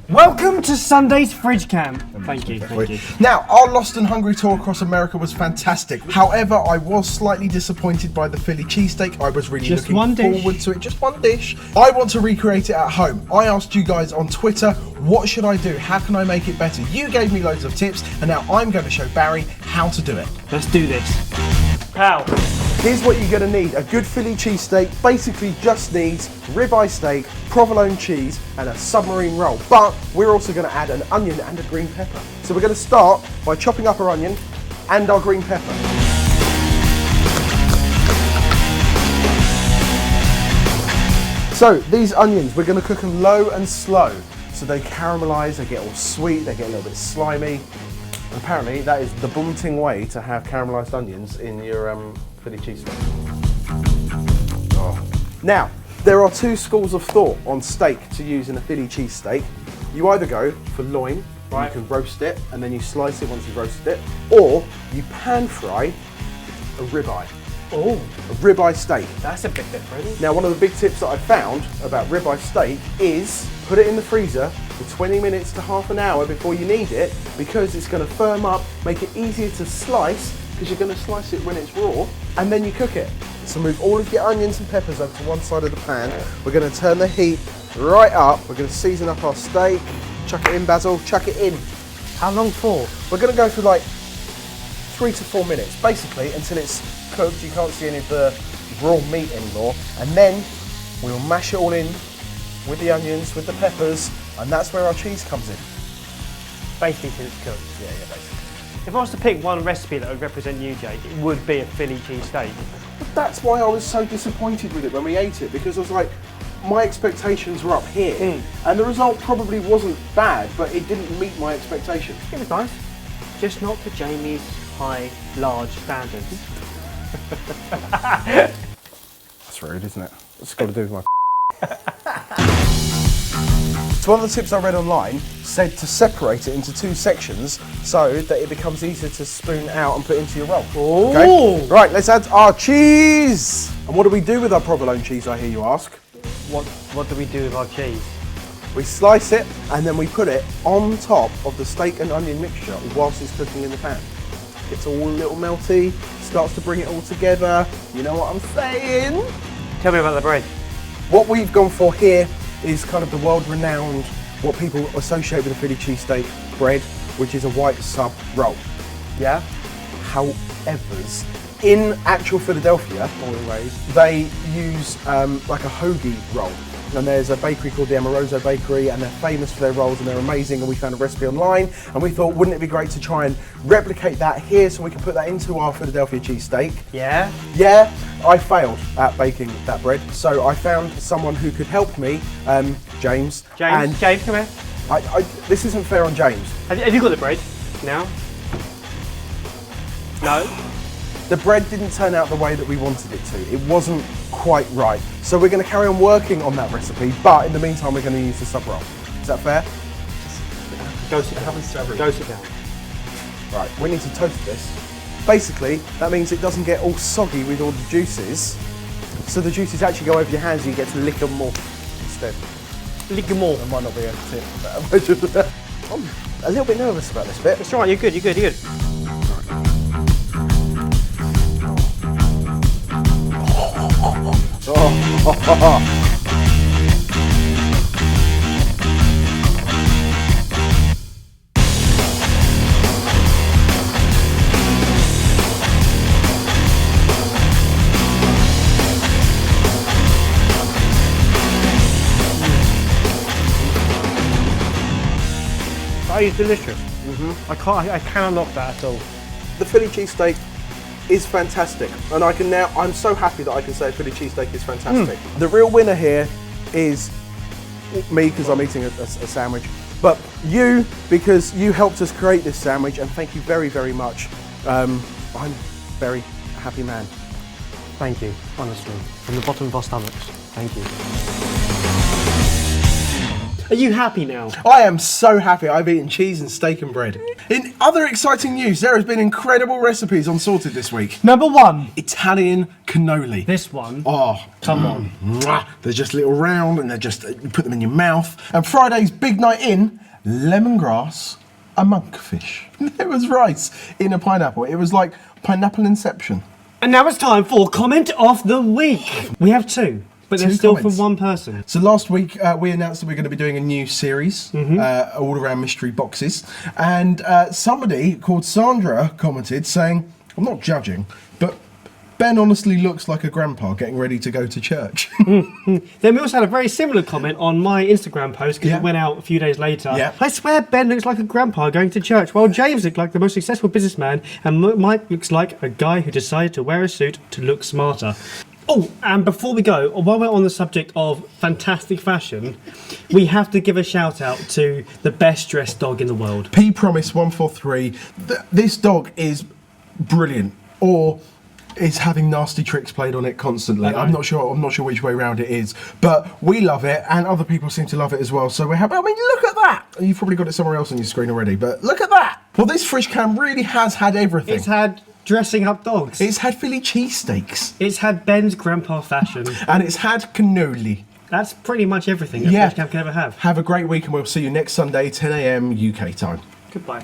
Welcome to Sunday's Fridge Cam. Thank you. Now, our Lost and Hungry tour across America was fantastic. However, I was slightly disappointed by the Philly cheesesteak. I was really looking forward to it. Just one dish. I want to recreate it at home. I asked you guys on Twitter, what should I do? How can I make it better? You gave me loads of tips, and now I'm going to show Barry how to do it. Let's do this. How? Here's what you're going to need. A good Philly cheesesteak basically just needs ribeye steak, provolone cheese, and a submarine roll. But we're also going to add an onion and a green pepper. So we're going to start by chopping up our onion and our green pepper. So these onions, we're going to cook them low and slow. So they caramelise, they get all sweet, they get a little bit slimy. And apparently that is the bunting way to have caramelised onions in your Philly cheesesteak. Oh. Now, there are two schools of thought on steak to use in a Philly cheesesteak. You either go for loin, right. You can roast it and then you slice it once you've roasted it, or you pan fry a ribeye. Oh, a ribeye steak. That's a bit different. Now, one of the big tips that I found about ribeye steak is put it in the freezer for 20 minutes to half an hour before you need it, because it's going to firm up, make it easier to slice, because you're going to slice it when it's raw, and then you cook it. So move all of your onions and peppers over to one side of the pan. We're going to turn the heat right up. We're going to season up our steak. Chuck it in, Basil, chuck it in. How long for? We're going to go for like 3 to 4 minutes, basically until it's cooked. You can't see any of the raw meat anymore. And then we'll mash it all in with the onions, with the peppers, and that's where our cheese comes in. Basically till it's cooked. Yeah, basically. If I was to pick one recipe that would represent you, Jake, it would be a Philly cheesesteak. But that's why I was so disappointed with it when we ate it, because I was like, my expectations were up here, and the result probably wasn't bad, but it didn't meet my expectations. It was nice, just not to Jamie's high, large standards. That's rude, isn't it? It's got to do with my So one of the tips I read online said to separate it into 2 sections so that it becomes easier to spoon out and put into your roll. Okay? Right, let's add our cheese! And what do we do with our provolone cheese, I hear you ask? What do we do with our cheese? We slice it and then we put it on top of the steak and onion mixture whilst it's cooking in the pan. It's all a little melty, starts to bring it all together. You know what I'm saying? Tell me about the bread. What we've gone for here is kind of the world-renowned, what people associate with a Philly cheesesteak bread, which is a white sub roll. Yeah? However, in actual Philadelphia, always, they use like a hoagie roll. And there's a bakery called the Amoroso Bakery, and they're famous for their rolls and they're amazing, and we found a recipe online and we thought, wouldn't it be great to try and replicate that here so we can put that into our Philadelphia cheesesteak? Yeah? Yeah, I failed at baking that bread, so I found someone who could help me, James. James, come here. This isn't fair on James. Have you got the bread now? No? The bread didn't turn out the way that we wanted it to. It wasn't quite right. So we're going to carry on working on that recipe, but in the meantime we're going to use the sub roll. Is that fair? Go sit down. Go sit down. Right, we need to toast this. Basically, that means it doesn't get all soggy with all the juices. So the juices actually go over your hands and you get to lick them more instead. Lick them more? That might not be a tip. I'm a little bit nervous about this bit. It's all right, you're good, you're good, you're good. That is delicious. I cannot knock that at all. The Philly cheesesteak is fantastic, and I'm so happy that I can say Philly cheesesteak is fantastic. The real winner here is me, because I'm eating a sandwich, but you, because you helped us create this sandwich, and thank you very, very much. I'm a very happy man. Thank you, honestly, from the bottom of our stomachs. Thank you. Are you happy now? I am so happy I've eaten cheese and steak and bread. In other exciting news, there has been incredible recipes on Sorted this week. Number 1. Italian cannoli. This one. Oh, Come on. mwah. They're just little round and you put them in your mouth. And Friday's big night in, lemongrass, a monkfish. There was rice in a pineapple. It was like pineapple inception. And now it's time for Comment of the Week. We have 2. But they're Two still comments. for one person. So last week we announced that we're going to be doing a new series, all around mystery boxes, and somebody called Sandra commented saying, "I'm not judging, but Ben honestly looks like a grandpa getting ready to go to church." Then we also had a very similar comment on my Instagram post because Yeah. it went out a few days later. Yeah. I swear Ben looks like a grandpa going to church, while James looked like the most successful businessman, and Mike looks like a guy who decided to wear a suit to look smarter. Oh, and before we go, while we're on the subject of fantastic fashion, we have to give a shout out to the best dressed dog in the world. P Promise 143. This dog is brilliant, or is having nasty tricks played on it constantly. Okay. I'm not sure which way round it is, but we love it, and other people seem to love it as well. So we're happy. I mean, look at that. You've probably got it somewhere else on your screen already, but look at that. Well, this fridge cam really has had everything. It's had dressing up dogs. It's had Philly cheesesteaks. It's had Ben's grandpa fashion. And it's had cannoli. That's pretty much everything a Yeah. fridge cam can ever have. Have a great week, and we'll see you next Sunday, 10 a.m. UK time. Goodbye.